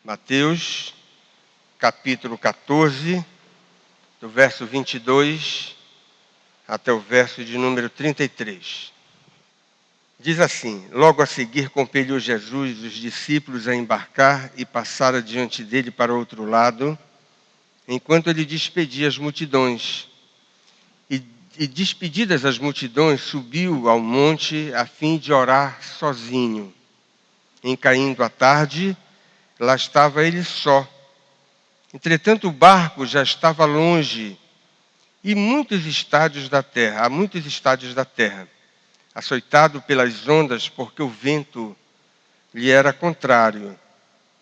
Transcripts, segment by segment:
Mateus, capítulo 14, do verso 22 até o verso de número 33. Diz assim: Logo a seguir compeliu Jesus os discípulos a embarcar e passar adiante dele para o outro lado, enquanto ele despedia as multidões. E despedidas as multidões, subiu ao monte a fim de orar sozinho. Em caindo a tarde, lá estava ele só. Entretanto, o barco já estava longe há muitos estádios da terra, açoitado pelas ondas, porque o vento lhe era contrário.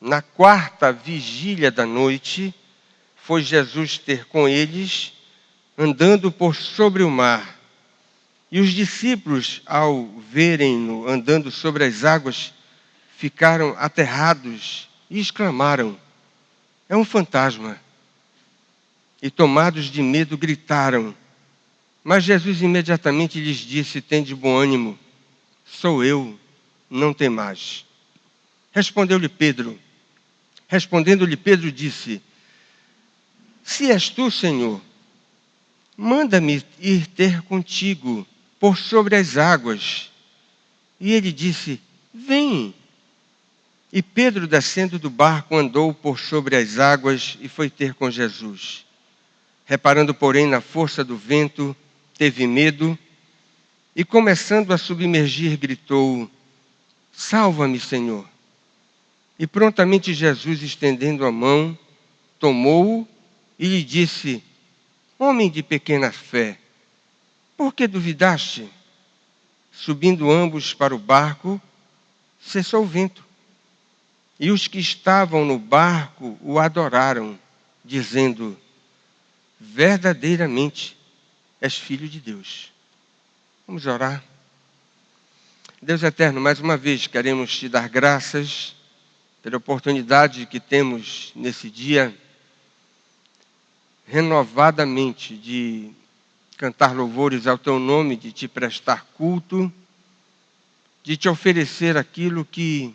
Na quarta vigília da noite, foi Jesus ter com eles, andando por sobre o mar. E os discípulos, ao verem-no andando sobre as águas, ficaram aterrados e exclamaram: É um fantasma. E tomados de medo, gritaram. Mas Jesus imediatamente lhes disse: Tende bom ânimo, sou eu, não temais. Respondendo-lhe Pedro disse: Se és tu, Senhor, manda-me ir ter contigo por sobre as águas. E ele disse: Vem. E Pedro, descendo do barco, andou por sobre as águas e foi ter com Jesus. Reparando, porém, na força do vento, teve medo e, começando a submergir, gritou: Salva-me, Senhor. E prontamente Jesus, estendendo a mão, tomou-o e lhe disse: Homem de pequena fé, por que duvidaste? Subindo ambos para o barco, cessou o vento. E os que estavam no barco o adoraram, dizendo: Verdadeiramente és filho de Deus. Vamos orar. Deus eterno, mais uma vez queremos te dar graças pela oportunidade que temos nesse dia, renovadamente, de cantar louvores ao teu nome, de te prestar culto, de te oferecer aquilo que,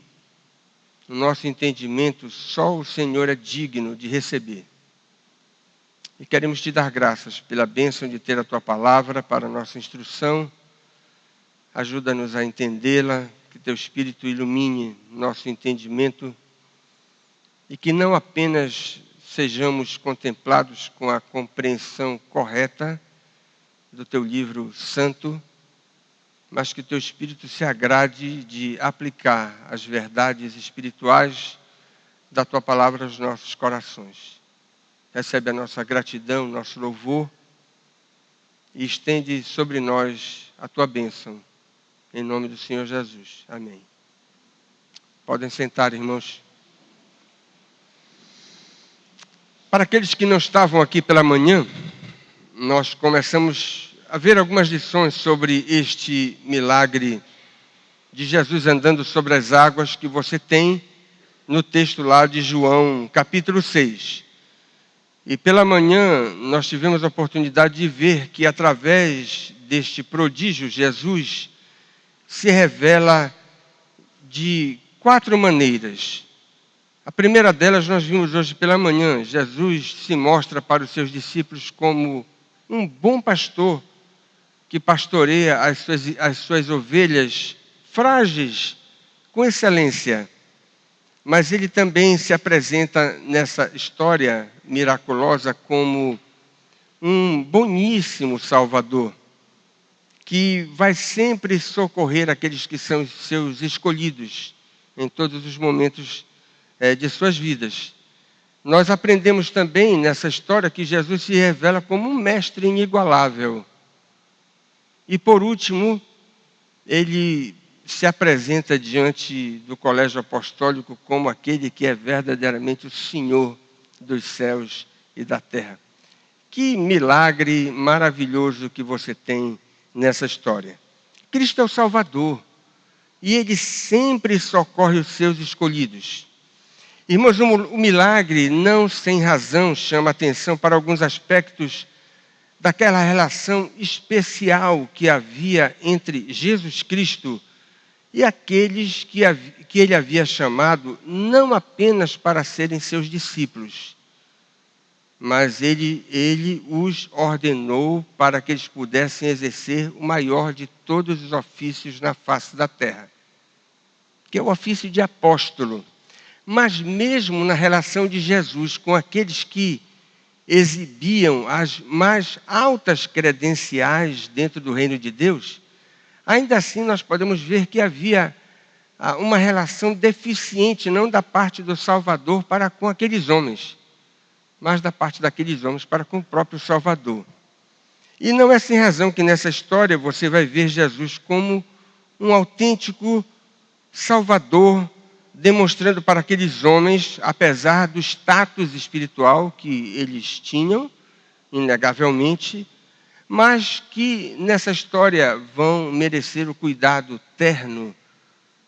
no nosso entendimento, só o Senhor é digno de receber. E queremos te dar graças pela bênção de ter a tua palavra para a nossa instrução. Ajuda-nos a entendê-la, que teu Espírito ilumine nosso entendimento e que não apenas sejamos contemplados com a compreensão correta do teu livro santo, mas que teu Espírito se agrade de aplicar as verdades espirituais da tua palavra aos nossos corações. Recebe a nossa gratidão, nosso louvor e estende sobre nós a tua bênção. Em nome do Senhor Jesus. Amém. Podem sentar, irmãos. Para aqueles que não estavam aqui pela manhã, nós começamos a ver algumas lições sobre este milagre de Jesus andando sobre as águas que você tem no texto lá de João, capítulo 6. E pela manhã nós tivemos a oportunidade de ver que através deste prodígio Jesus se revela de 4 maneiras. A primeira delas nós vimos hoje pela manhã. Jesus se mostra para os seus discípulos como um bom pastor que pastoreia as suas ovelhas frágeis com excelência. Mas ele também se apresenta nessa história miraculosa como um boníssimo Salvador, que vai sempre socorrer aqueles que são seus escolhidos em todos os momentos de suas vidas. Nós aprendemos também nessa história que Jesus se revela como um mestre inigualável. E por último, ele se apresenta diante do colégio apostólico como aquele que é verdadeiramente o Senhor dos céus e da terra. Que milagre maravilhoso que você tem nessa história. Cristo é o Salvador e ele sempre socorre os seus escolhidos. Irmãos, o milagre, não sem razão, chama atenção para alguns aspectos daquela relação especial que havia entre Jesus Cristo e aqueles que ele havia chamado não apenas para serem seus discípulos, mas ele os ordenou para que eles pudessem exercer o maior de todos os ofícios na face da terra, que é o ofício de apóstolo. Mas mesmo na relação de Jesus com aqueles que exibiam as mais altas credenciais dentro do reino de Deus, ainda assim nós podemos ver que havia uma relação deficiente, não da parte do Salvador para com aqueles homens, mas da parte daqueles homens para com o próprio Salvador. E não é sem razão que nessa história você vai ver Jesus como um autêntico Salvador, demonstrando para aqueles homens, apesar do status espiritual que eles tinham, inegavelmente, mas que nessa história vão merecer o cuidado terno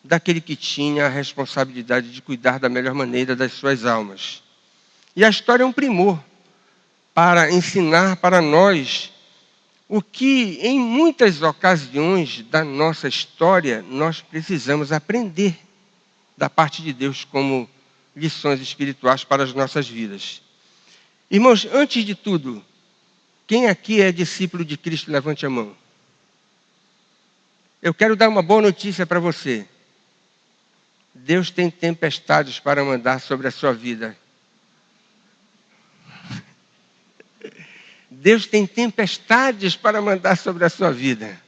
daquele que tinha a responsabilidade de cuidar da melhor maneira das suas almas. E a história é um primor para ensinar para nós o que, em muitas ocasiões da nossa história, nós precisamos aprender da parte de Deus como lições espirituais para as nossas vidas. Irmãos, antes de tudo, quem aqui é discípulo de Cristo, levante a mão. Eu quero dar uma boa notícia para você. Deus tem tempestades para mandar sobre a sua vida. Deus tem tempestades para mandar sobre a sua vida.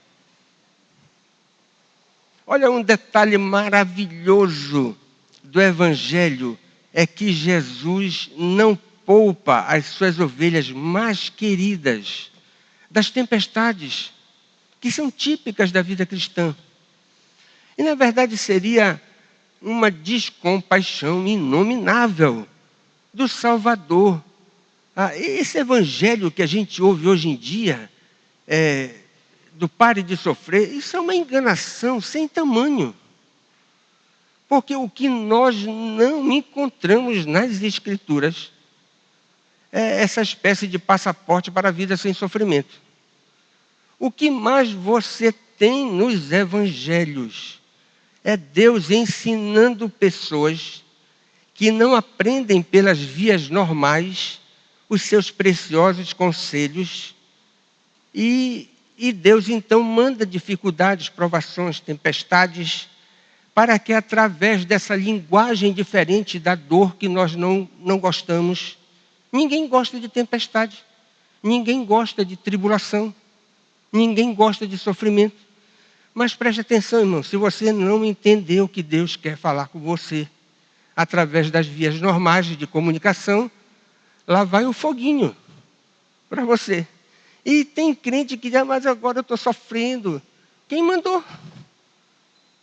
Olha, um detalhe maravilhoso do Evangelho é que Jesus não poupa as suas ovelhas mais queridas das tempestades que são típicas da vida cristã. E, na verdade, seria uma descompaixão inominável do Salvador. Esse evangelho que a gente ouve hoje em dia, do pare de sofrer, isso é uma enganação sem tamanho. Porque o que nós não encontramos nas Escrituras é essa espécie de passaporte para a vida sem sofrimento. O que mais você tem nos evangelhos é Deus ensinando pessoas que não aprendem pelas vias normais os seus preciosos conselhos e Deus então manda dificuldades, provações, tempestades, para que através dessa linguagem diferente da dor que nós não gostamos, ninguém gosta de tempestade, ninguém gosta de tribulação, ninguém gosta de sofrimento. Mas preste atenção, irmão, se você não entendeu que Deus quer falar com você através das vias normais de comunicação, lá vai o foguinho para você. E tem crente que diz, mas agora eu estou sofrendo. Quem mandou?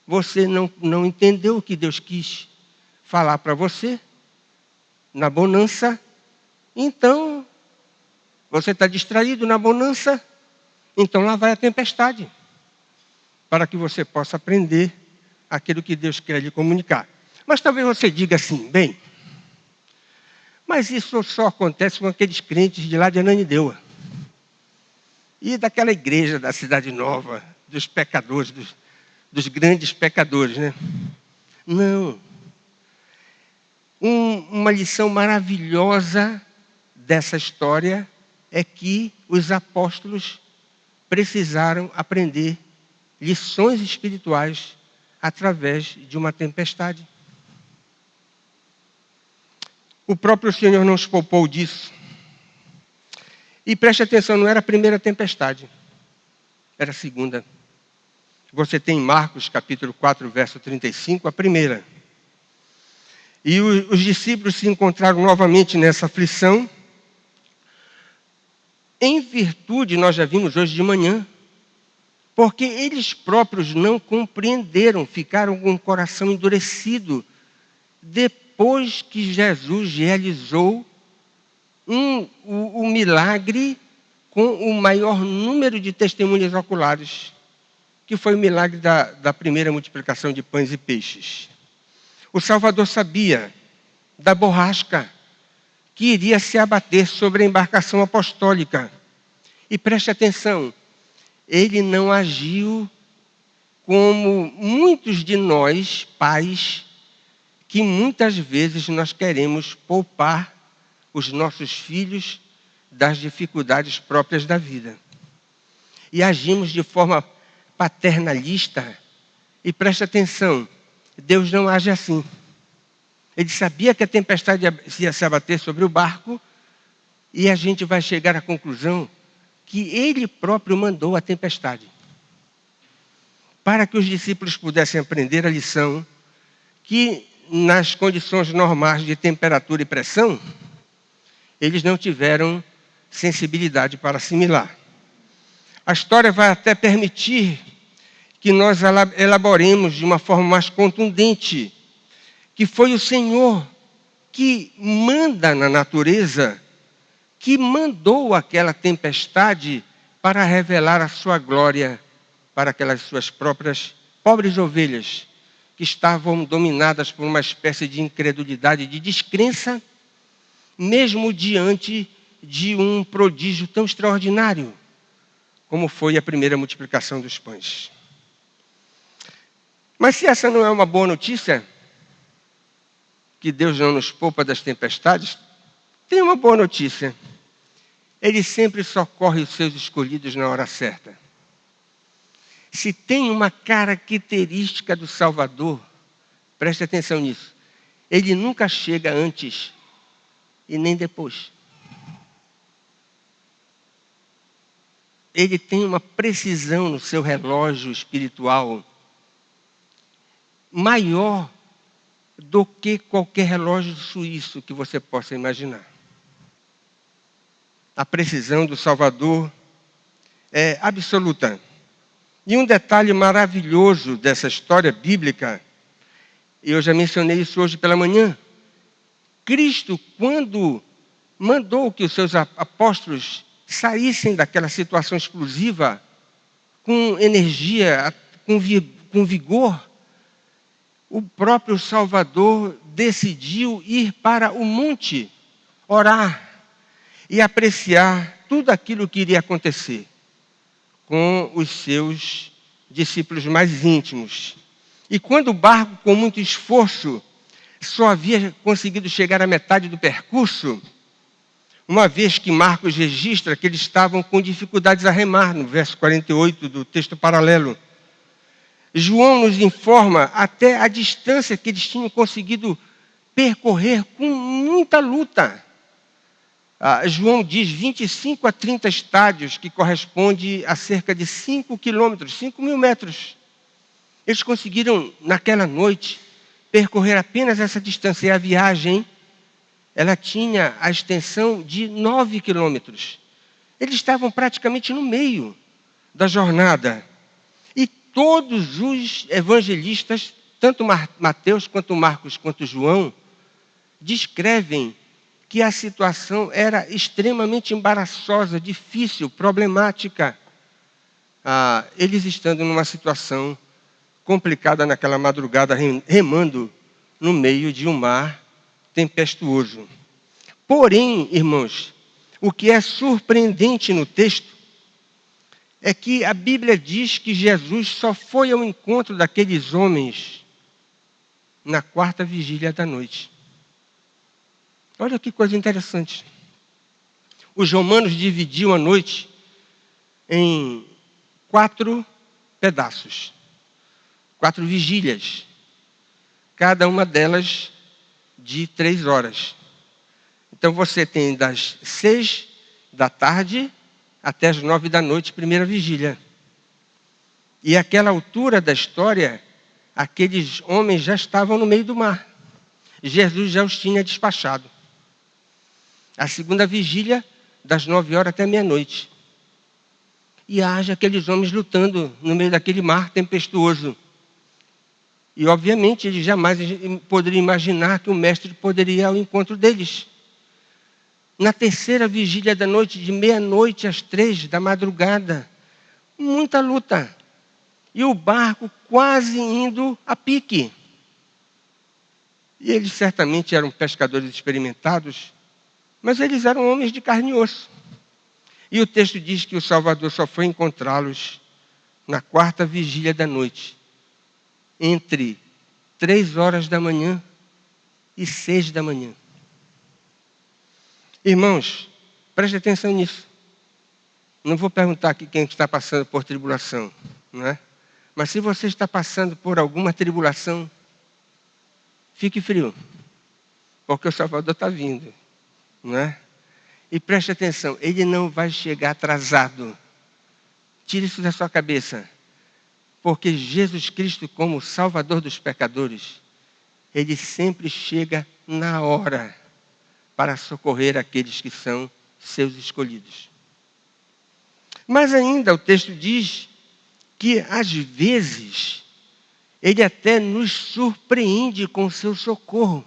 Você não entendeu o que Deus quis falar para você na bonança. Então, você está distraído na bonança. Então lá vai a tempestade. Para que você possa aprender aquilo que Deus quer lhe comunicar. Mas talvez você diga assim, bem, mas isso só acontece com aqueles crentes de lá de Ananindeua. E daquela igreja da Cidade Nova, dos pecadores, dos grandes pecadores, né? Não. Uma lição maravilhosa dessa história é que os apóstolos precisaram aprender lições espirituais através de uma tempestade. O próprio Senhor não se poupou disso. E preste atenção, não era a primeira tempestade, era a segunda. Você tem em Marcos capítulo 4, verso 35, a primeira. E os discípulos se encontraram novamente nessa aflição, em virtude, nós já vimos hoje de manhã, porque eles próprios não compreenderam, ficaram com o coração endurecido, depois que Jesus realizou o milagre com o maior número de testemunhas oculares, que foi o milagre da primeira multiplicação de pães e peixes. O Salvador sabia da borrasca que iria se abater sobre a embarcação apostólica. E preste atenção, ele não agiu como muitos de nós, pais, que muitas vezes nós queremos poupar os nossos filhos das dificuldades próprias da vida. E agimos de forma paternalista. E preste atenção, Deus não age assim. Ele sabia que a tempestade ia se abater sobre o barco, e a gente vai chegar à conclusão que ele próprio mandou a tempestade. Para que os discípulos pudessem aprender a lição que nas condições normais de temperatura e pressão, eles não tiveram sensibilidade para assimilar. A história vai até permitir que nós elaboremos de uma forma mais contundente que foi o Senhor que manda na natureza, que mandou aquela tempestade para revelar a sua glória para aquelas suas próprias pobres ovelhas, que estavam dominadas por uma espécie de incredulidade, de descrença, mesmo diante de um prodígio tão extraordinário, como foi a primeira multiplicação dos pães. Mas se essa não é uma boa notícia, que Deus não nos poupa das tempestades, tem uma boa notícia. Ele sempre socorre os seus escolhidos na hora certa. Se tem uma característica do Salvador, preste atenção nisso, ele nunca chega antes e nem depois. Ele tem uma precisão no seu relógio espiritual maior do que qualquer relógio suíço que você possa imaginar. A precisão do Salvador é absoluta. E um detalhe maravilhoso dessa história bíblica, e eu já mencionei isso hoje pela manhã, Cristo, quando mandou que os seus apóstolos saíssem daquela situação exclusiva, com energia, com vigor, o próprio Salvador decidiu ir para o monte, orar e apreciar tudo aquilo que iria acontecer com os seus discípulos mais íntimos. E quando o barco, com muito esforço, só havia conseguido chegar à metade do percurso, uma vez que Marcos registra que eles estavam com dificuldades a remar, no verso 48 do texto paralelo, João nos informa até a distância que eles tinham conseguido percorrer com muita luta. João diz 25 a 30 estádios, que corresponde a cerca de 5 quilômetros, 5.000 metros. Eles conseguiram, naquela noite, percorrer apenas essa distância. E a viagem, ela tinha a extensão de 9 quilômetros. Eles estavam praticamente no meio da jornada. E todos os evangelistas, tanto Mateus, quanto Marcos, quanto João, descrevem que a situação era extremamente embaraçosa, difícil, problemática. Eles estando numa situação complicada naquela madrugada, remando no meio de um mar tempestuoso. Porém, irmãos, o que é surpreendente no texto é que a Bíblia diz que Jesus só foi ao encontro daqueles homens na 4ª vigília da noite. Olha que coisa interessante. Os romanos dividiam a noite em 4 pedaços, 4 vigílias, cada uma delas de 3 horas. Então você tem das 6 da tarde até as 9 da noite, primeira vigília. E àquela altura da história, aqueles homens já estavam no meio do mar. Jesus já os tinha despachado. A segunda vigília, das 9 horas até meia-noite. E haja aqueles homens lutando no meio daquele mar tempestuoso. E, obviamente, eles jamais poderiam imaginar que o mestre poderia ir ao encontro deles. Na terceira vigília da noite, de meia-noite às 3 da madrugada, muita luta. E o barco quase indo a pique. E eles certamente eram pescadores experimentados, mas eles eram homens de carne e osso. E o texto diz que o Salvador só foi encontrá-los na 4ª vigília da noite. entre 3 horas da manhã e 6 da manhã. Irmãos, preste atenção nisso. Não vou perguntar aqui quem está passando por tribulação, não é? Mas se você está passando por alguma tribulação, fique frio, porque o Salvador está vindo, não é? E preste atenção, ele não vai chegar atrasado. Tire isso da sua cabeça. Porque Jesus Cristo, como Salvador dos pecadores, ele sempre chega na hora para socorrer aqueles que são seus escolhidos. Mas ainda o texto diz que, às vezes, ele até nos surpreende com seu socorro.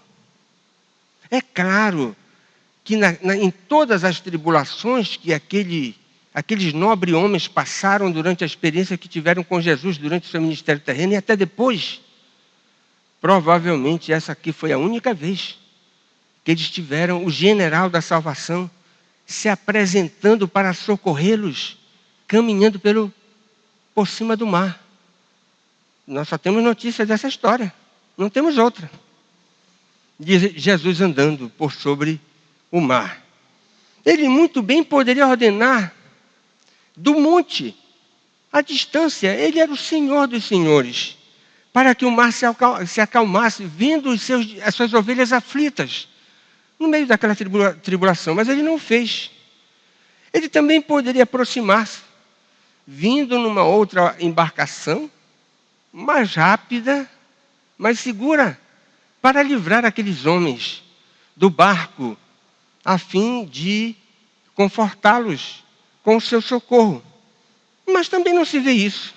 É claro que em todas as tribulações que aqueles nobres homens passaram durante a experiência que tiveram com Jesus durante o seu ministério terreno e até depois, provavelmente essa aqui foi a única vez que eles tiveram o general da salvação se apresentando para socorrê-los, caminhando por cima do mar. Nós só temos notícia dessa história, não temos outra. De Jesus andando por sobre o mar. Ele muito bem poderia ordenar do monte, à distância. Ele era o Senhor dos senhores, para que o mar se acalmasse, vendo as suas ovelhas aflitas, no meio daquela tribulação. Mas ele não fez. Ele também poderia aproximar-se, vindo numa outra embarcação, mais rápida, mais segura, para livrar aqueles homens do barco, a fim de confortá-los com o seu socorro. Mas também não se vê isso.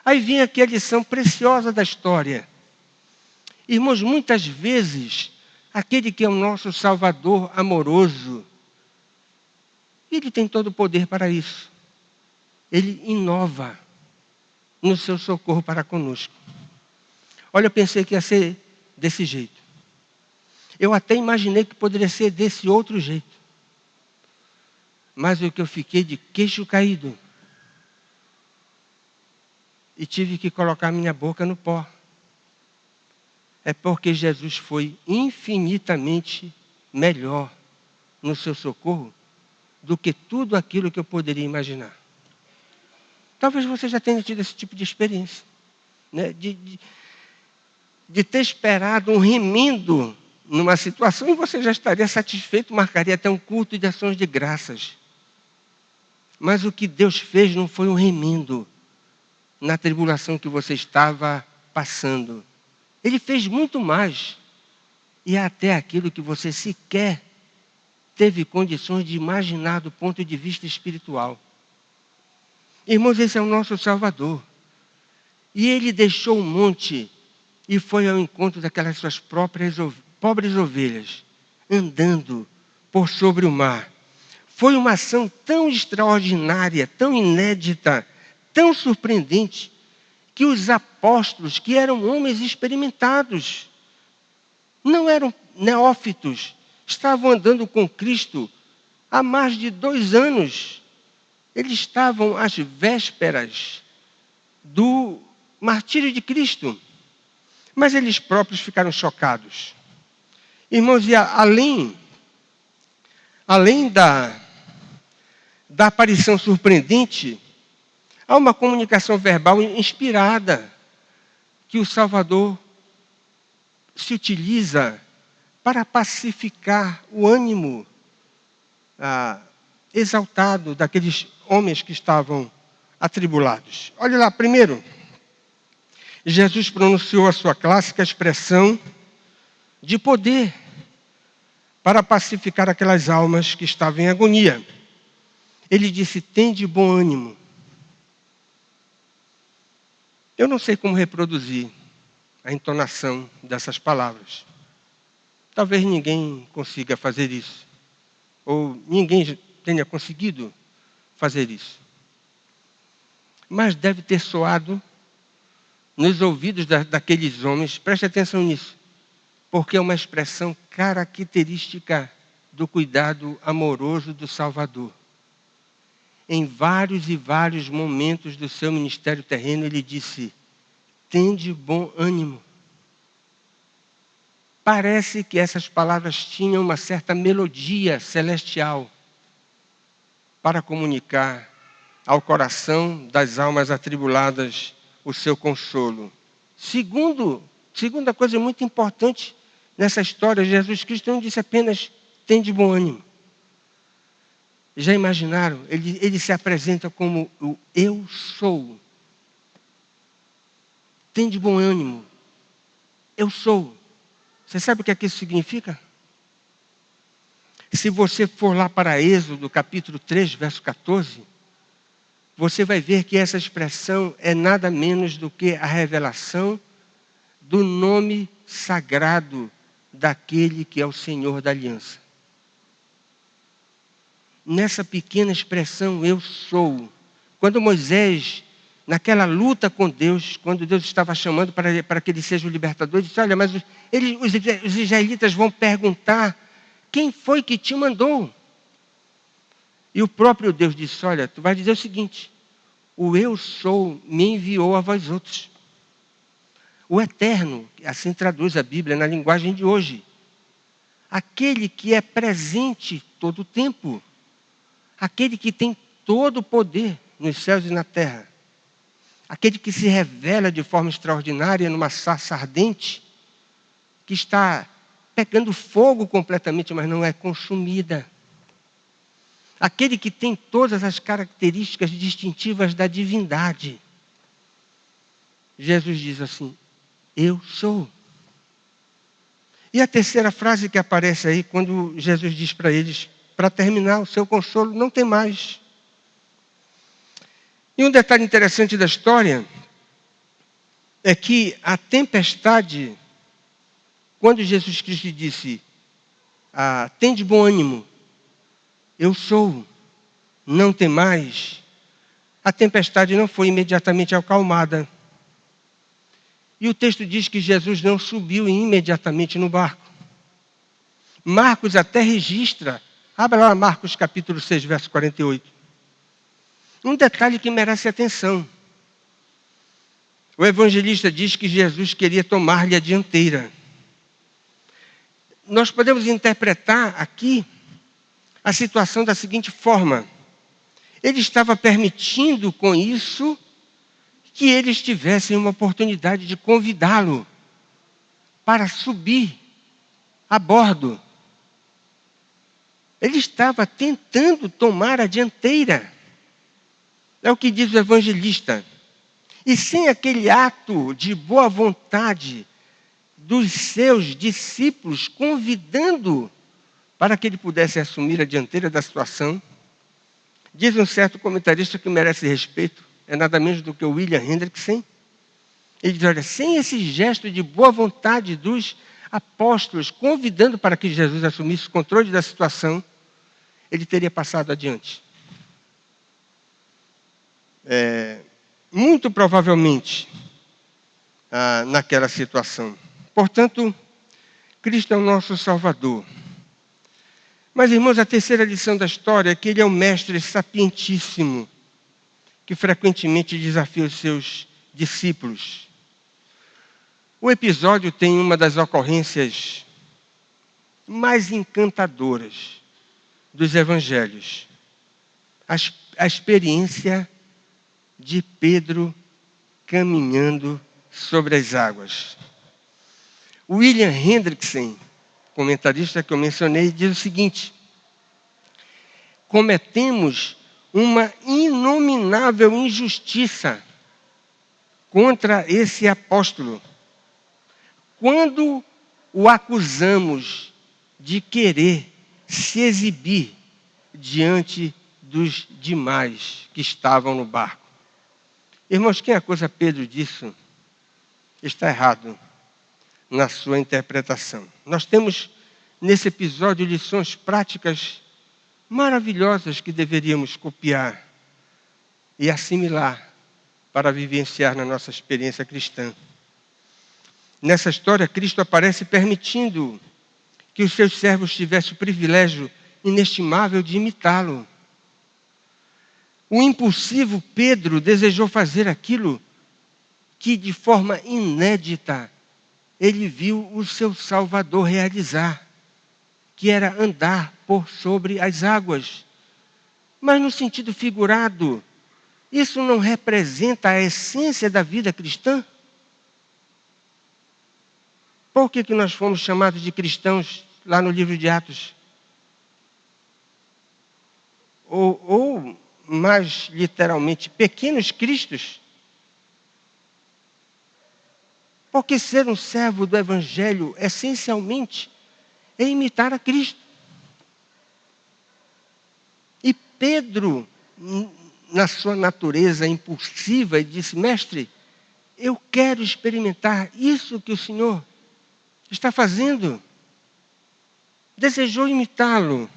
Aí vem aqui a lição preciosa da história. Irmãos, muitas vezes, aquele que é o nosso Salvador amoroso, ele tem todo o poder para isso. Ele inova no seu socorro para conosco. Olha, eu pensei que ia ser desse jeito. Eu até imaginei que poderia ser desse outro jeito. Mas o que eu fiquei de queixo caído. E tive que colocar minha boca no pó. É porque Jesus foi infinitamente melhor no seu socorro do que tudo aquilo que eu poderia imaginar. Talvez você já tenha tido esse tipo de experiência, né? De ter esperado um remendo numa situação e você já estaria satisfeito, marcaria até um culto de ações de graças. Mas o que Deus fez não foi um remendo na tribulação que você estava passando. Ele fez muito mais. E até aquilo que você sequer teve condições de imaginar do ponto de vista espiritual. Irmãos, esse é o nosso Salvador. E ele deixou o monte e foi ao encontro daquelas suas pobres ovelhas, andando por sobre o mar. Foi uma ação tão extraordinária, tão inédita, tão surpreendente, que os apóstolos, que eram homens experimentados, não eram neófitos, estavam andando com Cristo há mais de 2 anos. Eles estavam às vésperas do martírio de Cristo. Mas eles próprios ficaram chocados. Irmãos, e além da aparição surpreendente, há uma comunicação verbal inspirada que o Salvador se utiliza para pacificar o ânimo exaltado daqueles homens que estavam atribulados. Olha lá, primeiro, Jesus pronunciou a sua clássica expressão de poder para pacificar aquelas almas que estavam em agonia. Ele disse: tende bom ânimo. Eu não sei como reproduzir a entonação dessas palavras. Talvez ninguém consiga fazer isso. Ou ninguém tenha conseguido fazer isso. Mas deve ter soado nos ouvidos daqueles homens, preste atenção nisso, porque é uma expressão característica do cuidado amoroso do Salvador. Em vários e vários momentos do seu ministério terreno, ele disse: tende bom ânimo. Parece que essas palavras tinham uma certa melodia celestial para comunicar ao coração das almas atribuladas o seu consolo. Segunda coisa muito importante nessa história, Jesus Cristo não disse apenas tende bom ânimo. Já imaginaram? Ele se apresenta como o eu sou. Tende bom ânimo. Eu sou. Você sabe o que isso significa? Se você for lá para Êxodo, capítulo 3, verso 14, você vai ver que essa expressão é nada menos do que a revelação do nome sagrado daquele que é o Senhor da aliança. Nessa pequena expressão, eu sou. Quando Moisés, naquela luta com Deus, quando Deus estava chamando para que ele seja o libertador, ele disse, olha, mas os israelitas vão perguntar, quem foi que te mandou? E o próprio Deus disse, olha, tu vai dizer o seguinte, o eu sou me enviou a vós outros. O eterno, assim traduz a Bíblia na linguagem de hoje. Aquele que é presente todo o tempo. Aquele que tem todo o poder nos céus e na terra. Aquele que se revela de forma extraordinária numa sarça ardente, que está pegando fogo completamente, mas não é consumida. Aquele que tem todas as características distintivas da divindade. Jesus diz assim, eu sou. E a terceira frase que aparece aí, quando Jesus diz para eles, para terminar, o seu consolo não tem mais. E um detalhe interessante da história é que a tempestade, quando Jesus Cristo disse, tende bom ânimo, eu sou, não tem mais, a tempestade não foi imediatamente acalmada. E o texto diz que Jesus não subiu imediatamente no barco. Marcos até registra, abra lá Marcos capítulo 6, verso 48. Um detalhe que merece atenção. O evangelista diz que Jesus queria tomar-lhe a dianteira. Nós podemos interpretar aqui a situação da seguinte forma. Ele estava permitindo com isso que eles tivessem uma oportunidade de convidá-lo para subir a bordo. Ele estava tentando tomar a dianteira. É o que diz o evangelista. E sem aquele ato de boa vontade dos seus discípulos, convidando para que ele pudesse assumir a dianteira da situação, diz um certo comentarista que merece respeito, é nada menos do que o William Hendrickson. Ele diz, olha, sem esse gesto de boa vontade dos apóstolos, convidando para que Jesus assumisse o controle da situação, ele teria passado adiante. Muito provavelmente, naquela situação. Portanto, Cristo é o nosso Salvador. Mas, irmãos, a terceira lição da história é que ele é um mestre sapientíssimo, que frequentemente desafia os seus discípulos. O episódio tem uma das ocorrências mais encantadoras dos evangelhos. A experiência de Pedro caminhando sobre as águas. William Hendrickson, comentarista que eu mencionei, diz o seguinte: cometemos uma inominável injustiça contra esse apóstolo quando o acusamos de querer se exibir diante dos demais que estavam no barco. Irmãos, quem acusa Pedro disso está errado na sua interpretação. Nós temos nesse episódio lições práticas maravilhosas que deveríamos copiar e assimilar para vivenciar na nossa experiência cristã. Nessa história, Cristo aparece permitindo que os seus servos tivessem o privilégio inestimável de imitá-lo. O impulsivo Pedro desejou fazer aquilo que de forma inédita ele viu o seu Salvador realizar, que era andar por sobre as águas. Mas no sentido figurado, isso não representa a essência da vida cristã? Por que nós fomos chamados de cristãos lá no livro de Atos? Ou mais literalmente, pequenos cristos? Porque ser um servo do Evangelho, essencialmente, é imitar a Cristo. E Pedro, na sua natureza impulsiva, ele disse: Mestre, eu quero experimentar isso que o Senhor está fazendo. Desejou imitá-lo.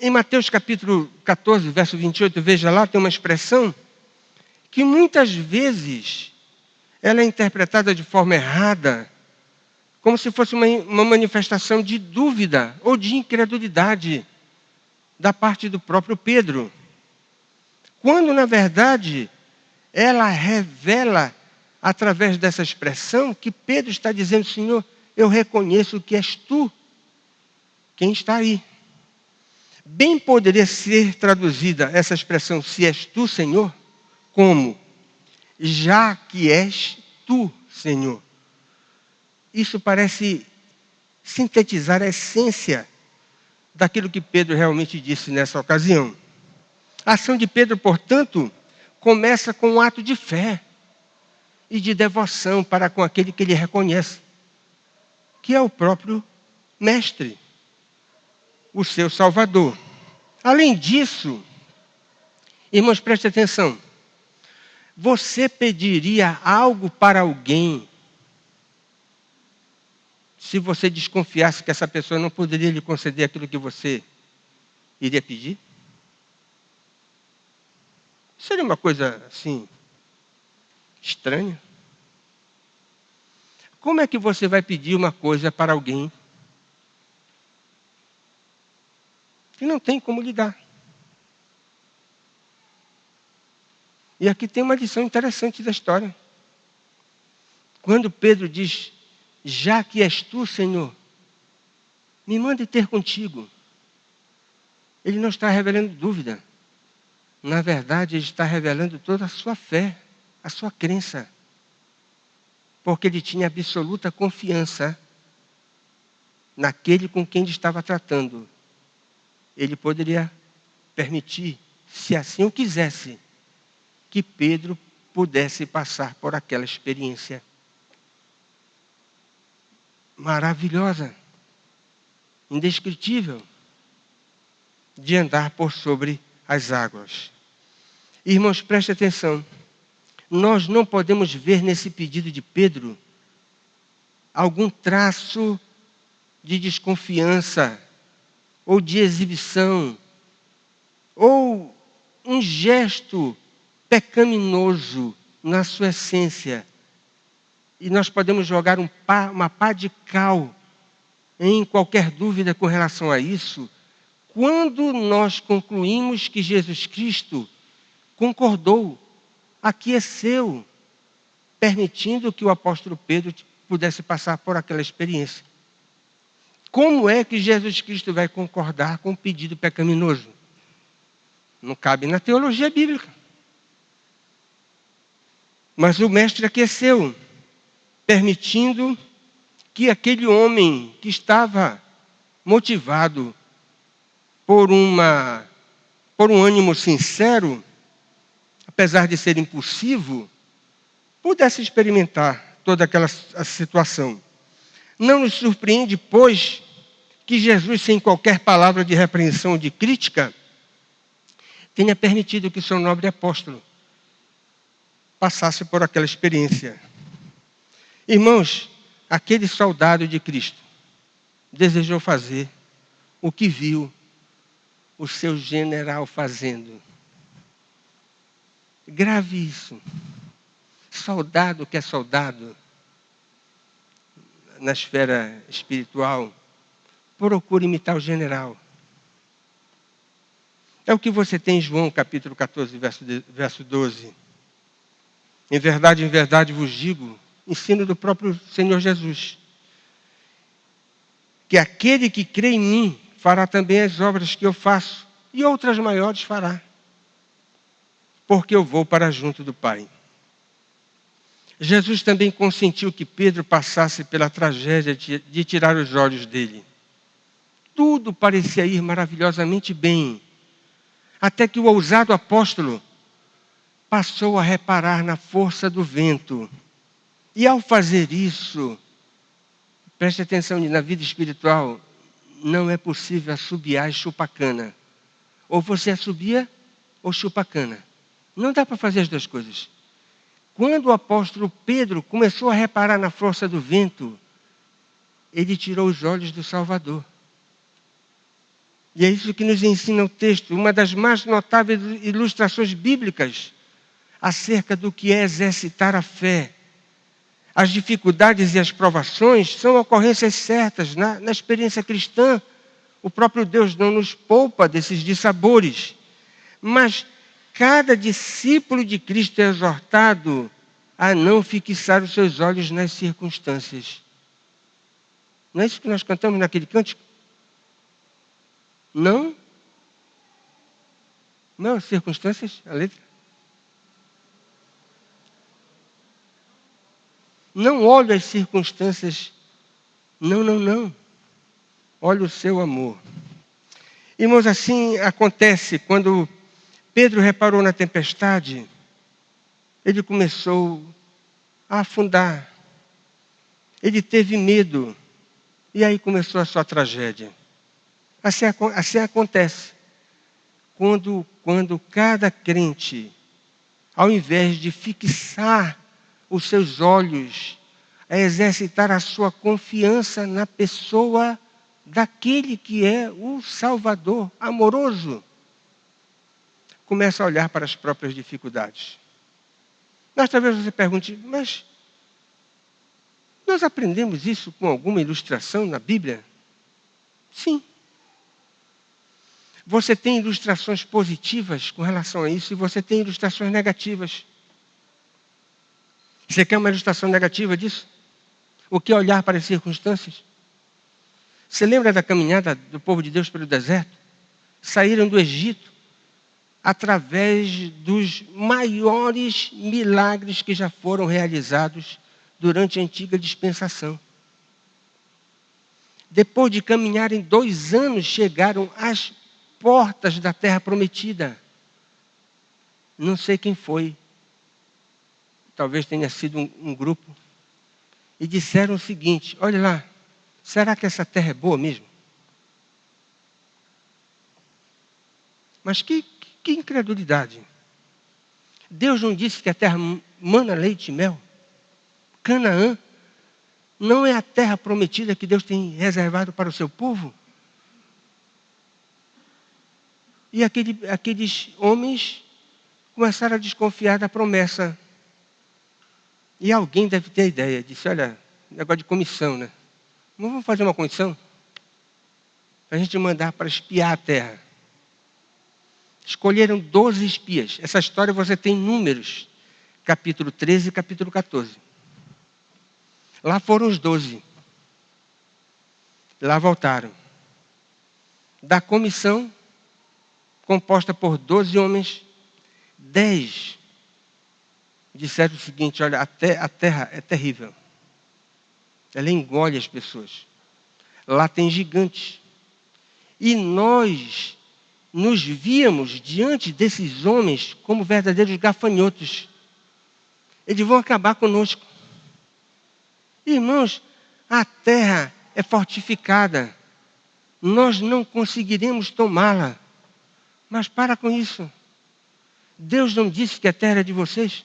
Em Mateus capítulo 14, verso 28, veja lá, tem uma expressão que muitas vezes ela é interpretada de forma errada, como se fosse uma manifestação de dúvida ou de incredulidade da parte do próprio Pedro. Quando, na verdade, ela revela, através dessa expressão, que Pedro está dizendo: Senhor, eu reconheço que és tu quem está aí. Bem poderia ser traduzida essa expressão, se és tu, Senhor, como já que és tu, Senhor. Isso parece sintetizar a essência daquilo que Pedro realmente disse nessa ocasião. A ação de Pedro, portanto, começa com um ato de fé e de devoção para com aquele que ele reconhece, que é o próprio Mestre, o seu Salvador. Além disso, irmãos, preste atenção. Você pediria algo para alguém se você desconfiasse que essa pessoa não poderia lhe conceder aquilo que você iria pedir? Seria uma coisa, assim, estranha. Como é que você vai pedir uma coisa para alguém que não tem como lhe dar? E aqui tem uma lição interessante da história. Quando Pedro diz: já que és tu, Senhor, me mande ter contigo. Ele não está revelando dúvida. Na verdade, ele está revelando toda a sua fé, a sua crença. Porque ele tinha absoluta confiança naquele com quem ele estava tratando. Ele poderia permitir, se assim o quisesse, que Pedro pudesse passar por aquela experiência maravilhosa, indescritível, de andar por sobre as águas. Irmãos, preste atenção. Nós não podemos ver nesse pedido de Pedro algum traço de desconfiança ou de exibição ou um gesto pecaminoso na sua essência. E nós podemos jogar uma pá de cal em qualquer dúvida com relação a isso, quando nós concluímos que Jesus Cristo concordou, aqueceu, permitindo que o apóstolo Pedro pudesse passar por aquela experiência. Como é que Jesus Cristo vai concordar com um pedido pecaminoso? Não cabe na teologia bíblica. Mas o mestre aqueceu, permitindo que aquele homem que estava motivado por um ânimo sincero, apesar de ser impulsivo, pudesse experimentar toda aquela situação. Não nos surpreende, pois, que Jesus, sem qualquer palavra de repreensão ou de crítica, tenha permitido que o seu nobre apóstolo passasse por aquela experiência. Irmãos, aquele soldado de Cristo desejou fazer o que viu o seu general fazendo. Grave isso. Soldado que é soldado, na esfera espiritual, procure imitar o general. É o que você tem em João capítulo 14, verso 12. em verdade vos digo, ensino do próprio Senhor Jesus, que aquele que crê em mim fará também as obras que eu faço, e outras maiores fará, porque eu vou para junto do Pai. Jesus também consentiu que Pedro passasse pela tragédia de tirar os olhos dele. Tudo parecia ir maravilhosamente bem, até que o ousado apóstolo passou a reparar na força do vento. E ao fazer isso, preste atenção, na vida espiritual, não é possível assobiar e chupar cana. Ou você assobia ou chupa cana. Não dá para fazer as duas coisas. Quando o apóstolo Pedro começou a reparar na força do vento, ele tirou os olhos do Salvador. E é isso que nos ensina o texto, uma das mais notáveis ilustrações bíblicas acerca do que é exercitar a fé. As dificuldades e as provações são ocorrências certas na experiência cristã. O próprio Deus não nos poupa desses dissabores. Mas cada discípulo de Cristo é exortado a não fixar os seus olhos nas circunstâncias. Não é isso que nós cantamos naquele cântico? Não? Não, as circunstâncias, a letra. Não olhe as circunstâncias. Não, não, não. Olha o seu amor. Irmãos, assim acontece quando Pedro reparou na tempestade, ele começou a afundar. Ele teve medo. E aí começou a sua tragédia. Assim acontece. Quando cada crente, ao invés de fixar os seus olhos, a exercitar a sua confiança na pessoa daquele que é o Salvador amoroso, começa a olhar para as próprias dificuldades. Mas talvez você pergunte, mas nós aprendemos isso com alguma ilustração na Bíblia? Sim. Você tem ilustrações positivas com relação a isso e você tem ilustrações negativas. Você quer uma ilustração negativa disso? O que é olhar para as circunstâncias? Você lembra da caminhada do povo de Deus pelo deserto? Saíram do Egito através dos maiores milagres que já foram realizados durante a antiga dispensação. Depois de caminharem 2 anos, chegaram às portas da terra prometida. Não sei quem foi. Talvez tenha sido um grupo. E disseram o seguinte, olha lá, será que essa terra é boa mesmo? Mas que incredulidade. Deus não disse que a terra mana leite e mel? Canaã não é a terra prometida que Deus tem reservado para o seu povo? E aqueles homens começaram a desconfiar da promessa. E alguém deve ter a ideia, disse, olha, negócio de comissão, né? Vamos fazer uma comissão? Para a gente mandar para espiar a terra. Escolheram 12 espias. Essa história você tem em Números, capítulo 13 e capítulo 14. Lá foram os 12. Lá voltaram. Da comissão, composta por 12 homens, 10 disseram o seguinte, olha, a terra é terrível. Ela engole as pessoas. Lá tem gigantes. E nós nos víamos diante desses homens como verdadeiros gafanhotos. Eles vão acabar conosco. Irmãos, a terra é fortificada. Nós não conseguiremos tomá-la. Mas para com isso. Deus não disse que a terra é de vocês?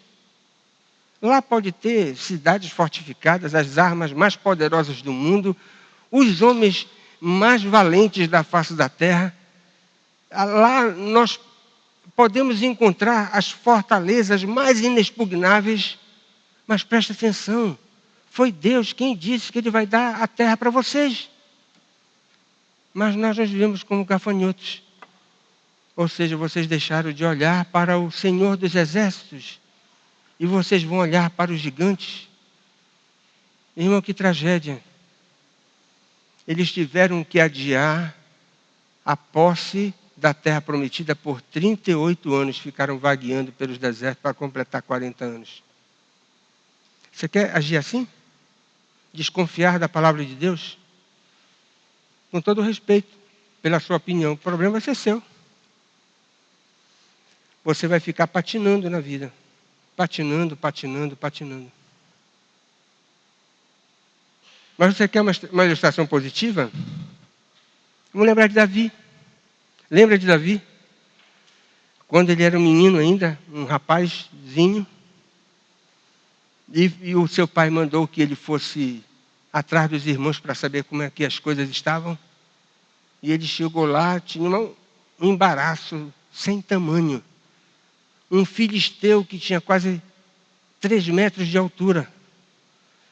Lá pode ter cidades fortificadas, as armas mais poderosas do mundo, os homens mais valentes da face da terra. Lá nós podemos encontrar as fortalezas mais inexpugnáveis, mas presta atenção, foi Deus quem disse que Ele vai dar a terra para vocês. Mas nós nos vivemos como gafanhotos. Ou seja, vocês deixaram de olhar para o Senhor dos Exércitos e vocês vão olhar para os gigantes. Irmão, que tragédia. Eles tiveram que adiar a posse da terra prometida por 38 anos. Ficaram vagueando pelos desertos para completar 40 anos. Você quer agir assim? Desconfiar da palavra de Deus? Com todo respeito pela sua opinião, o problema vai ser seu. Você vai ficar patinando na vida. Patinando, patinando, patinando. Mas você quer uma ilustração positiva? Vamos lembrar de Davi. Lembra de Davi? Quando ele era um menino ainda, um rapazinho, e o seu pai mandou que ele fosse atrás dos irmãos para saber como é que as coisas estavam. E ele chegou lá, tinha um embaraço sem tamanho. Um filisteu que tinha quase 3 metros de altura,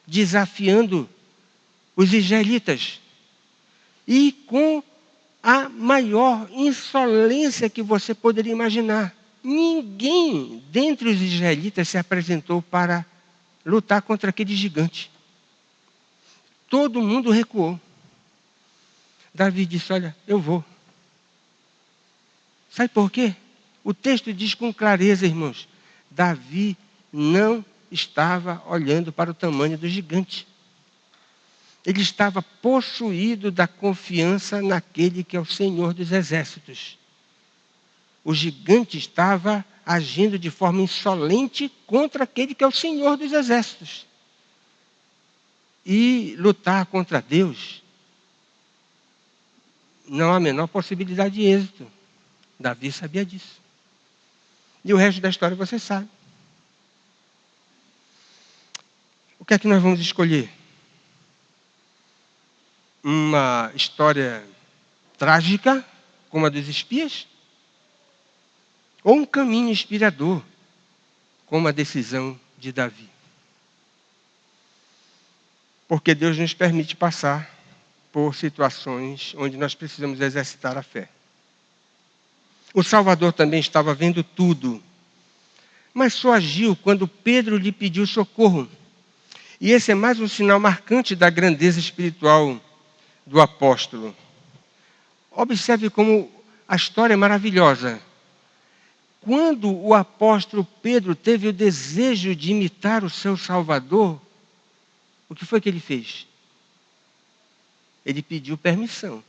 desafiando os israelitas. E com a maior insolência que você poderia imaginar. Ninguém dentre os israelitas se apresentou para lutar contra aquele gigante. Todo mundo recuou. Davi disse, olha, eu vou. Sabe por quê? O texto diz com clareza, irmãos, Davi não estava olhando para o tamanho do gigante. Ele estava possuído da confiança naquele que é o Senhor dos Exércitos. O gigante estava agindo de forma insolente contra aquele que é o Senhor dos Exércitos. E lutar contra Deus não há a menor possibilidade de êxito. Davi sabia disso. E o resto da história você sabe. O que é que nós vamos escolher? Uma história trágica, como a dos espias? Ou um caminho inspirador, como a decisão de Davi? Porque Deus nos permite passar por situações onde nós precisamos exercitar a fé. O Salvador também estava vendo tudo, mas só agiu quando Pedro lhe pediu socorro. E esse é mais um sinal marcante da grandeza espiritual do apóstolo. Observe como a história é maravilhosa. Quando o apóstolo Pedro teve o desejo de imitar o seu Salvador, o que foi que ele fez? Ele pediu permissão.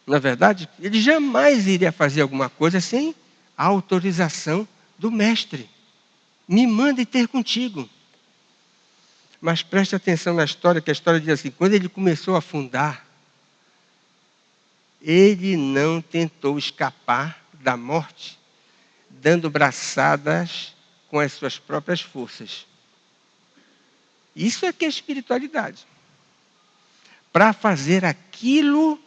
Na verdade, ele jamais iria fazer alguma coisa sem a autorização do mestre. Me manda ir ter contigo. Mas preste atenção na história, que a história diz assim, quando ele começou a afundar, ele não tentou escapar da morte, dando braçadas com as suas próprias forças. Isso é que é espiritualidade. Para fazer aquilo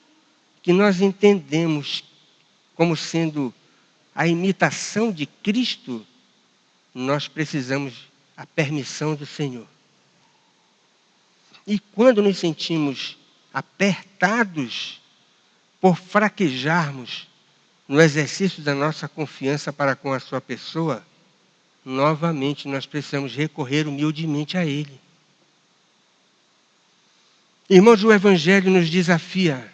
que nós entendemos como sendo a imitação de Cristo, nós precisamos a permissão do Senhor. E quando nos sentimos apertados por fraquejarmos no exercício da nossa confiança para com a sua pessoa, novamente nós precisamos recorrer humildemente a Ele. Irmãos, o Evangelho nos desafia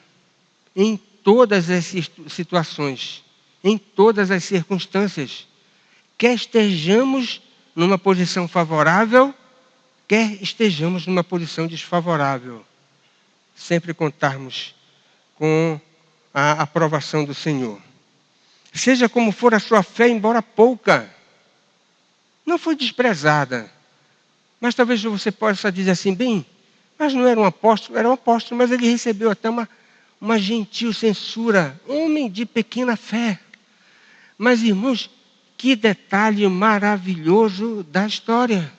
em todas as situações, em todas as circunstâncias, quer estejamos numa posição favorável, quer estejamos numa posição desfavorável, sempre contarmos com a aprovação do Senhor. Seja como for a sua fé, embora pouca, não foi desprezada. Mas talvez você possa dizer assim, bem, mas não era um apóstolo, mas ele recebeu até uma gentil censura, homem de pequena fé. Mas, irmãos, que detalhe maravilhoso da história.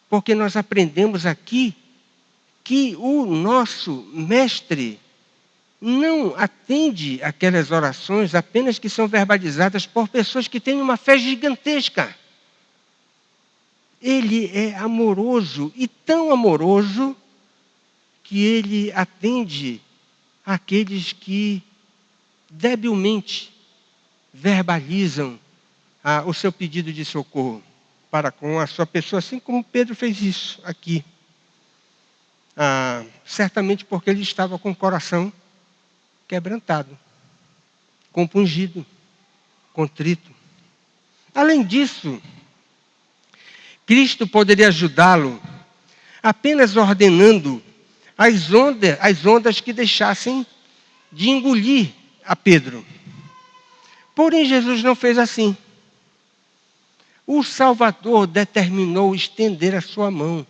Porque nós aprendemos aqui que o nosso mestre não atende aquelas orações apenas que são verbalizadas por pessoas que têm uma fé gigantesca. Ele é amoroso, e tão amoroso, que ele atende aqueles que debilmente verbalizam o seu pedido de socorro para com a sua pessoa, assim como Pedro fez isso aqui. Certamente porque ele estava com o coração quebrantado, compungido, contrito. Além disso, Cristo poderia ajudá-lo apenas ordenando as ondas que deixassem de engolir a Pedro. Porém, Jesus não fez assim. O Salvador determinou estender a sua mão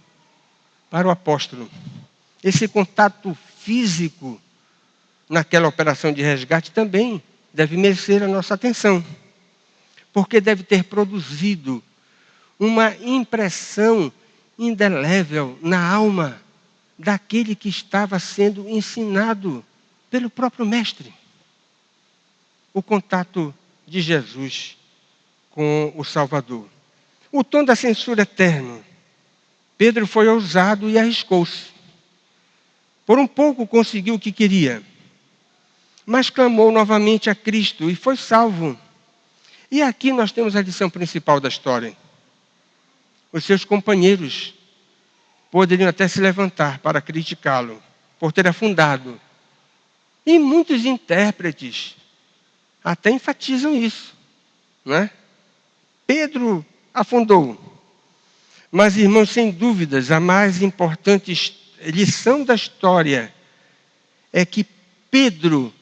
para o apóstolo. Esse contato físico naquela operação de resgate também deve merecer a nossa atenção, porque deve ter produzido uma impressão indelével na alma daquele que estava sendo ensinado pelo próprio Mestre. O contato de Jesus com o Salvador. O tom da censura eterna. Pedro foi ousado e arriscou-se. Por um pouco conseguiu o que queria, mas clamou novamente a Cristo e foi salvo. E aqui nós temos a lição principal da história. Os seus companheiros poderiam até se levantar para criticá-lo por ter afundado. E muitos intérpretes até enfatizam isso, não é? Pedro afundou. Mas, irmãos, sem dúvidas, a mais importante lição da história é que Pedro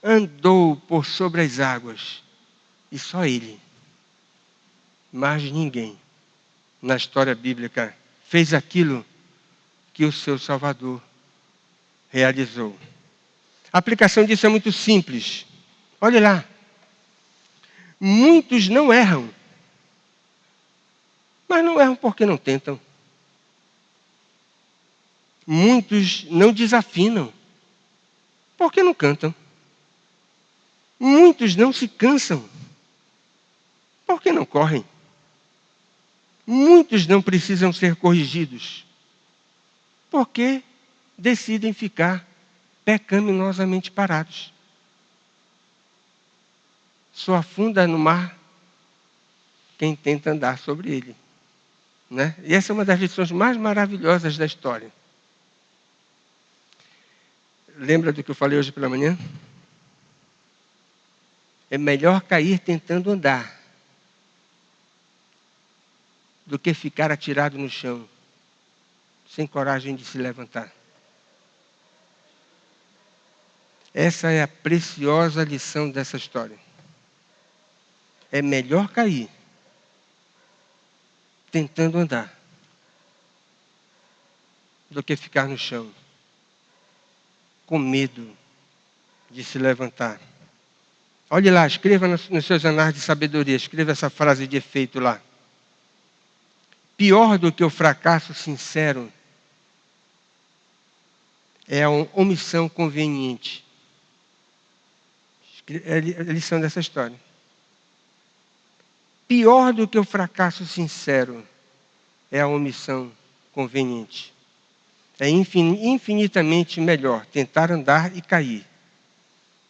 andou por sobre as águas. E só ele, mais ninguém, na história bíblica, fez aquilo que o seu Salvador realizou. A aplicação disso é muito simples. Olhe lá. Muitos não erram. Mas não erram porque não tentam. Muitos não desafinam porque não cantam. Muitos não se cansam porque não correm. Muitos não precisam ser corrigidos porque decidem ficar pecaminosamente parados. Só afunda no mar quem tenta andar sobre ele. Né? E essa é uma das lições mais maravilhosas da história. Lembra do que eu falei hoje pela manhã? É melhor cair tentando andar do que ficar atirado no chão, sem coragem de se levantar. Essa é a preciosa lição dessa história. É melhor cair tentando andar do que ficar no chão, com medo de se levantar. Olhe lá, escreva nos seus anais de sabedoria, escreva essa frase de efeito lá. Pior do que o fracasso sincero é a omissão conveniente. É a lição dessa história. Pior do que o fracasso sincero é a omissão conveniente. É infinitamente melhor tentar andar e cair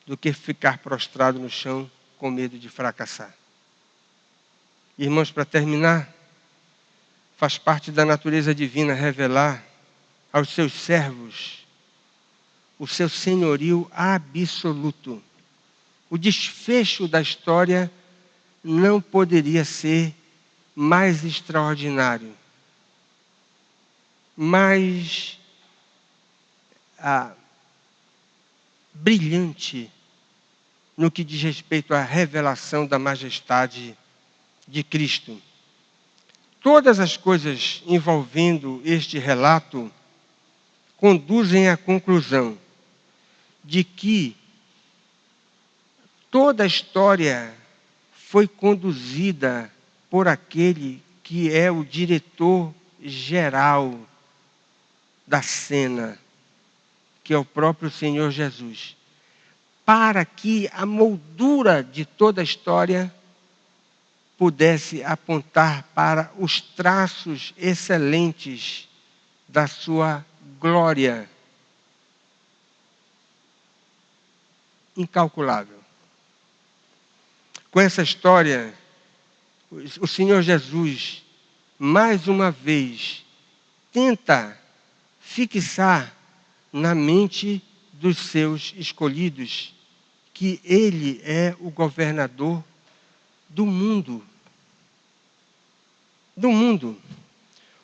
do que ficar prostrado no chão com medo de fracassar. Irmãos, para terminar, faz parte da natureza divina revelar aos seus servos o seu senhorio absoluto. O desfecho da história não poderia ser mais extraordinário, mais brilhante no que diz respeito à revelação da majestade de Cristo. Todas as coisas envolvendo este relato conduzem à conclusão de que toda a história foi conduzida por aquele que é o diretor geral da cena, que é o próprio Senhor Jesus, para que a moldura de toda a história pudesse apontar para os traços excelentes da sua glória incalculável. Com essa história, o Senhor Jesus, mais uma vez, tenta fixar na mente dos seus escolhidos que Ele é o governador do mundo. Do mundo.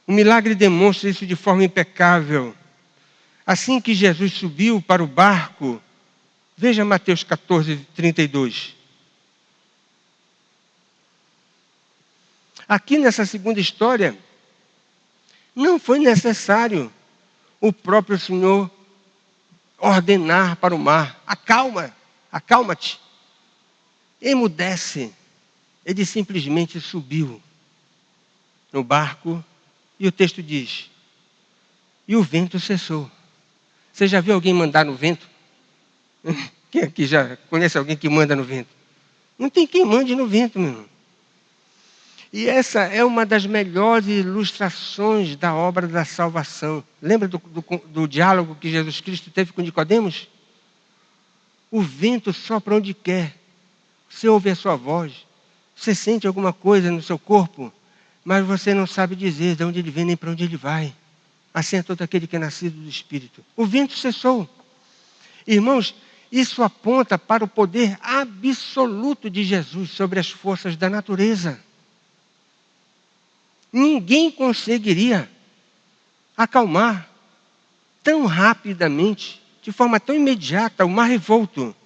O milagre demonstra isso de forma impecável. Assim que Jesus subiu para o barco, veja Mateus 14, 32. Aqui nessa segunda história, não foi necessário o próprio Senhor ordenar para o mar: acalma, acalma-te, emudece. Ele simplesmente subiu no barco e o texto diz: e o vento cessou. Você já viu alguém mandar no vento? Quem aqui já conhece alguém que manda no vento? Não tem quem mande no vento, meu irmão. E essa é uma das melhores ilustrações da obra da salvação. Lembra do diálogo que Jesus Cristo teve com Nicodemos? O vento sopra onde quer. Você ouve a sua voz. Você sente alguma coisa no seu corpo, mas você não sabe dizer de onde ele vem nem para onde ele vai. Assim é todo aquele que é nascido do Espírito. O vento cessou. Irmãos, isso aponta para o poder absoluto de Jesus sobre as forças da natureza. Ninguém conseguiria acalmar tão rapidamente, de forma tão imediata, o mar revolto.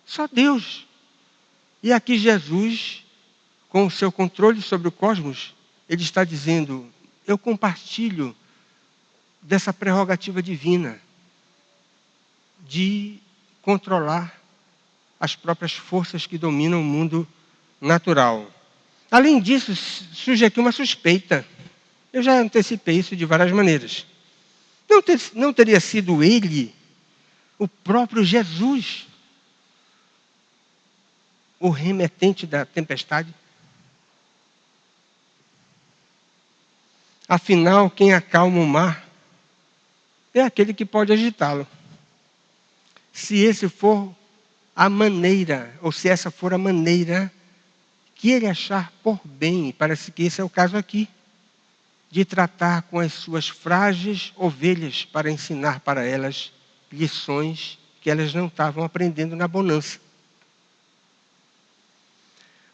Só Deus. E aqui Jesus, com o seu controle sobre o cosmos, ele está dizendo: eu compartilho dessa prerrogativa divina de controlar as próprias forças que dominam o mundo natural. Além disso, surge aqui uma suspeita. Eu já antecipei isso de várias maneiras. Não teria sido ele, o próprio Jesus, o remetente da tempestade? Afinal, quem acalma o mar é aquele que pode agitá-lo. Se esse for a maneira, ou se essa for a maneira que ele achar por bem, e parece que esse é o caso aqui, de tratar com as suas frágeis ovelhas para ensinar para elas lições que elas não estavam aprendendo na bonança.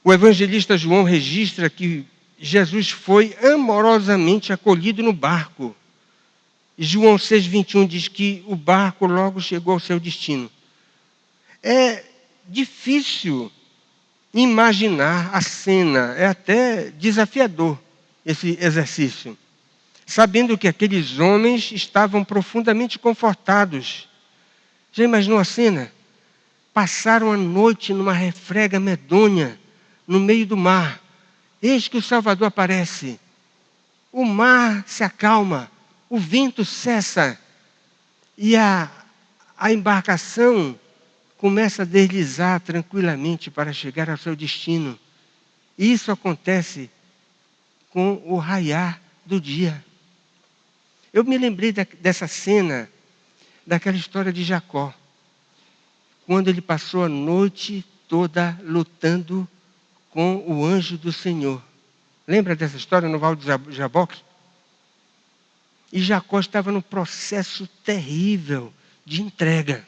O evangelista João registra que Jesus foi amorosamente acolhido no barco. E João 6,21 diz que o barco logo chegou ao seu destino. É difícil imaginar a cena, é até desafiador esse exercício, sabendo que aqueles homens estavam profundamente confortados. Já imaginou a cena? Passaram a noite numa refrega medonha, no meio do mar. Eis que o Salvador aparece. O mar se acalma, o vento cessa e a embarcação começa a deslizar tranquilamente para chegar ao seu destino. E isso acontece com o raiar do dia. Eu me lembrei dessa cena, daquela história de Jacó, quando ele passou a noite toda lutando com o anjo do Senhor. Lembra dessa história no Vale de Jaboque? E Jacó estava num processo terrível de entrega.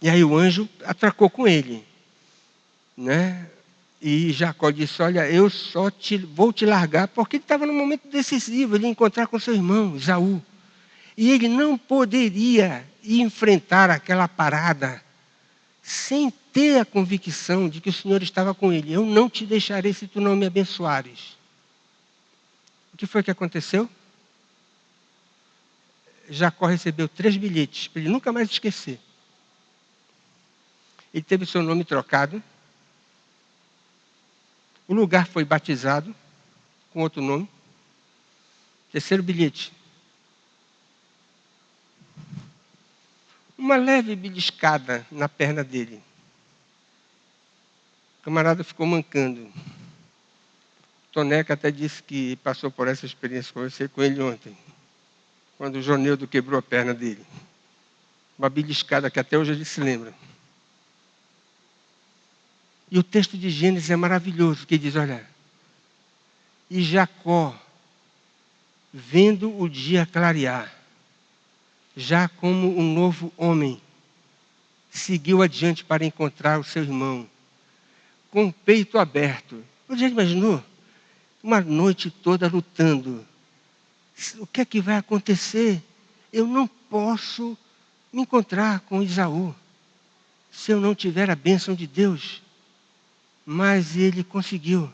E aí o anjo atracou com ele, né? E Jacó disse: olha, eu só vou te largar, porque ele estava num momento decisivo, ele ia encontrar com seu irmão, Esaú. E ele não poderia enfrentar aquela parada sem ter a convicção de que o Senhor estava com ele. Eu não te deixarei se tu não me abençoares. O que foi que aconteceu? Jacó recebeu 3 bilhetes, para ele nunca mais esquecer. Ele teve seu nome trocado. O lugar foi batizado com outro nome. 3º bilhete. Uma leve beliscada na perna dele. O camarada ficou mancando. Toneca até disse que passou por essa experiência, conversei com ele ontem, quando o Joneudo quebrou a perna dele. Uma beliscada que até hoje ele se lembra. E o texto de Gênesis é maravilhoso, que diz, olha, e Jacó, vendo o dia clarear, já como um novo homem, seguiu adiante para encontrar o seu irmão, com o peito aberto. Você já imaginou? Uma noite toda lutando. O que é que vai acontecer? Eu não posso me encontrar com Esaú se eu não tiver a bênção de Deus. Mas ele conseguiu.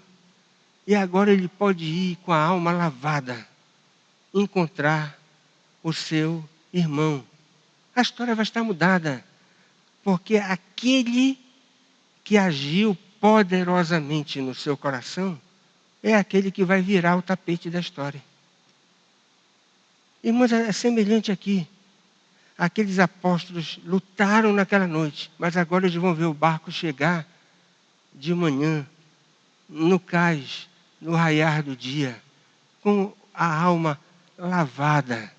E agora ele pode ir com a alma lavada, encontrar o seu irmão. A história vai estar mudada, porque aquele que agiu poderosamente no seu coração é aquele que vai virar o tapete da história. Irmãos, é semelhante aqui. Aqueles apóstolos lutaram naquela noite, mas agora eles vão ver o barco chegar de manhã, no cais, no raiar do dia, com a alma lavada.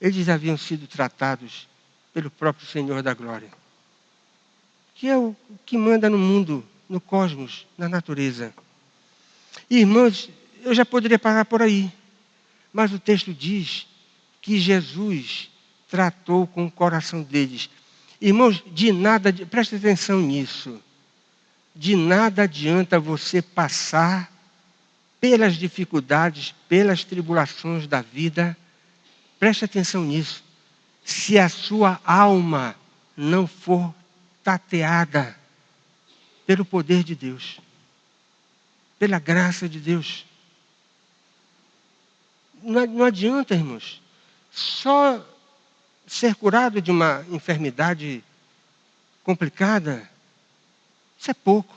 Eles haviam sido tratados pelo próprio Senhor da Glória, que é o que manda no mundo, no cosmos, na natureza. Irmãos, eu já poderia parar por aí, mas o texto diz que Jesus tratou com o coração deles. Irmãos, preste atenção nisso, de nada adianta você passar pelas dificuldades, pelas tribulações da vida, preste atenção nisso, se a sua alma não for tateada pelo poder de Deus, pela graça de Deus. Não adianta, irmãos, só ser curado de uma enfermidade complicada, isso é pouco,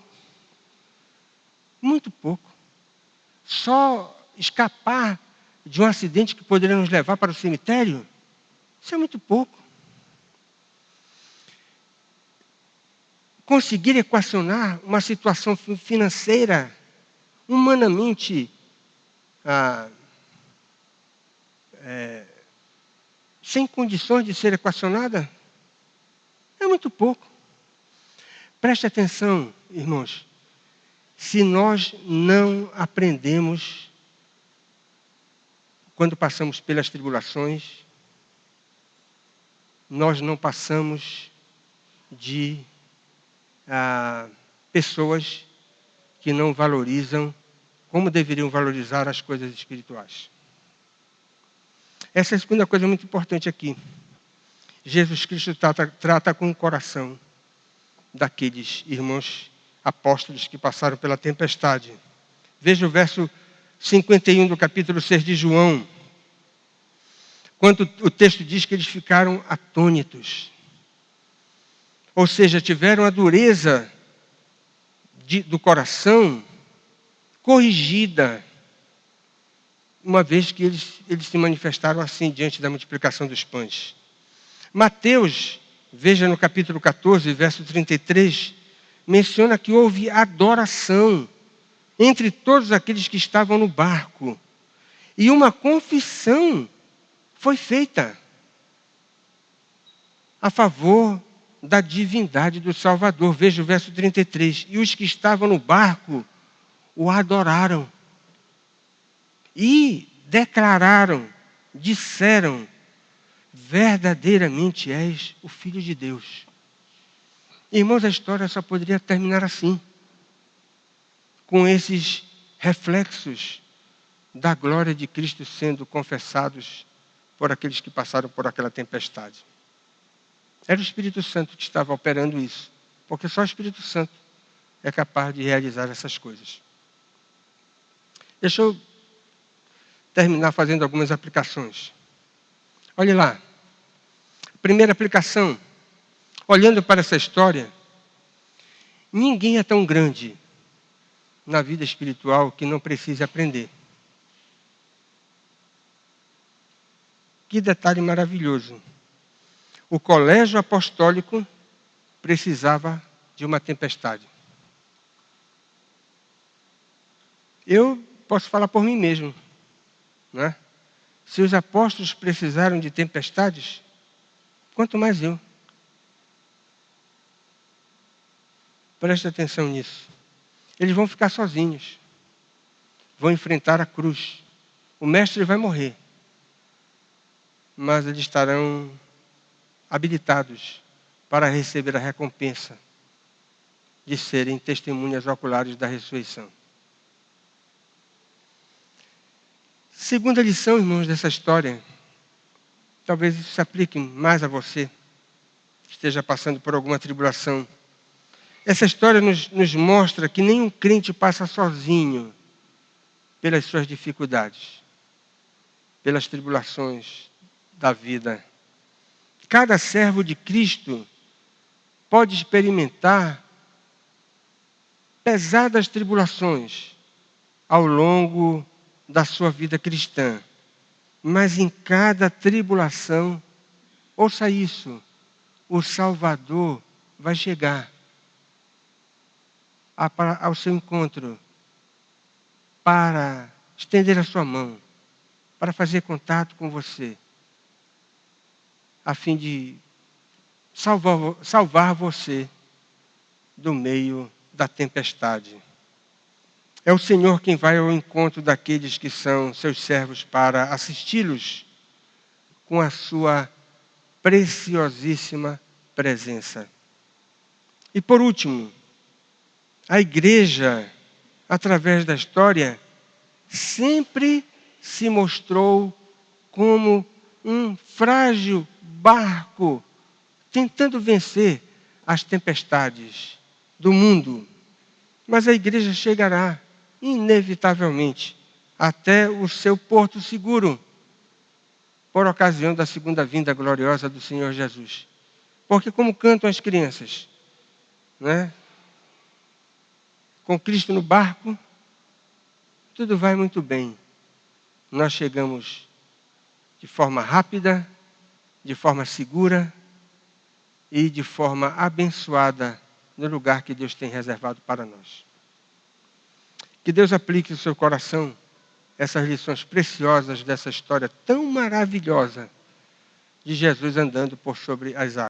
muito pouco. Só escapar de um acidente que poderia nos levar para o cemitério, isso é muito pouco. Conseguir equacionar uma situação financeira humanamente sem condições de ser equacionada, é muito pouco. Preste atenção, irmãos. Se nós não aprendemos, quando passamos pelas tribulações, nós não passamos de pessoas que não valorizam como deveriam valorizar as coisas espirituais. Essa é a segunda coisa muito importante aqui. Jesus Cristo trata com o coração daqueles irmãos apóstolos que passaram pela tempestade. Veja o verso 51 do capítulo 6 de João, quando o texto diz que eles ficaram atônitos. Ou seja, tiveram a dureza do coração corrigida, uma vez que eles se manifestaram assim diante da multiplicação dos pães. Mateus, veja no capítulo 14, verso 33, menciona que houve adoração entre todos aqueles que estavam no barco. E uma confissão foi feita a favor da divindade do Salvador. Veja o verso 33. E os que estavam no barco o adoraram. E declararam, disseram, verdadeiramente és o Filho de Deus. Irmãos, a história só poderia terminar assim, com esses reflexos da glória de Cristo sendo confessados por aqueles que passaram por aquela tempestade. Era o Espírito Santo que estava operando isso, porque só o Espírito Santo é capaz de realizar essas coisas. Deixa eu terminar fazendo algumas aplicações. Olhe lá. Primeira aplicação. Olhando para essa história, ninguém é tão grande na vida espiritual que não precise aprender. Que detalhe maravilhoso. O colégio apostólico precisava de uma tempestade. Eu posso falar por mim mesmo, né? Se os apóstolos precisaram de tempestades, quanto mais eu. Preste atenção nisso. Eles vão ficar sozinhos. Vão enfrentar a cruz. O mestre vai morrer. Mas eles estarão habilitados para receber a recompensa de serem testemunhas oculares da ressurreição. Segunda lição, irmãos, dessa história, talvez isso se aplique mais a você, que esteja passando por alguma tribulação. Essa história nos mostra que nenhum crente passa sozinho pelas suas dificuldades, pelas tribulações da vida. Cada servo de Cristo pode experimentar pesadas tribulações ao longo da sua vida cristã. Mas em cada tribulação, ouça isso, o Salvador vai chegar ao seu encontro para estender a sua mão, para fazer contato com você, a fim de salvar você do meio da tempestade. É o Senhor quem vai ao encontro daqueles que são seus servos para assisti-los com a sua preciosíssima presença. E por último, a igreja, através da história, sempre se mostrou como um frágil barco tentando vencer as tempestades do mundo. Mas a igreja chegará, inevitavelmente, até o seu porto seguro, por ocasião da segunda vinda gloriosa do Senhor Jesus. Porque como cantam as crianças, né? Com Cristo no barco, tudo vai muito bem. Nós chegamos de forma rápida, de forma segura e de forma abençoada no lugar que Deus tem reservado para nós. Que Deus aplique no seu coração essas lições preciosas dessa história tão maravilhosa de Jesus andando por sobre as águas.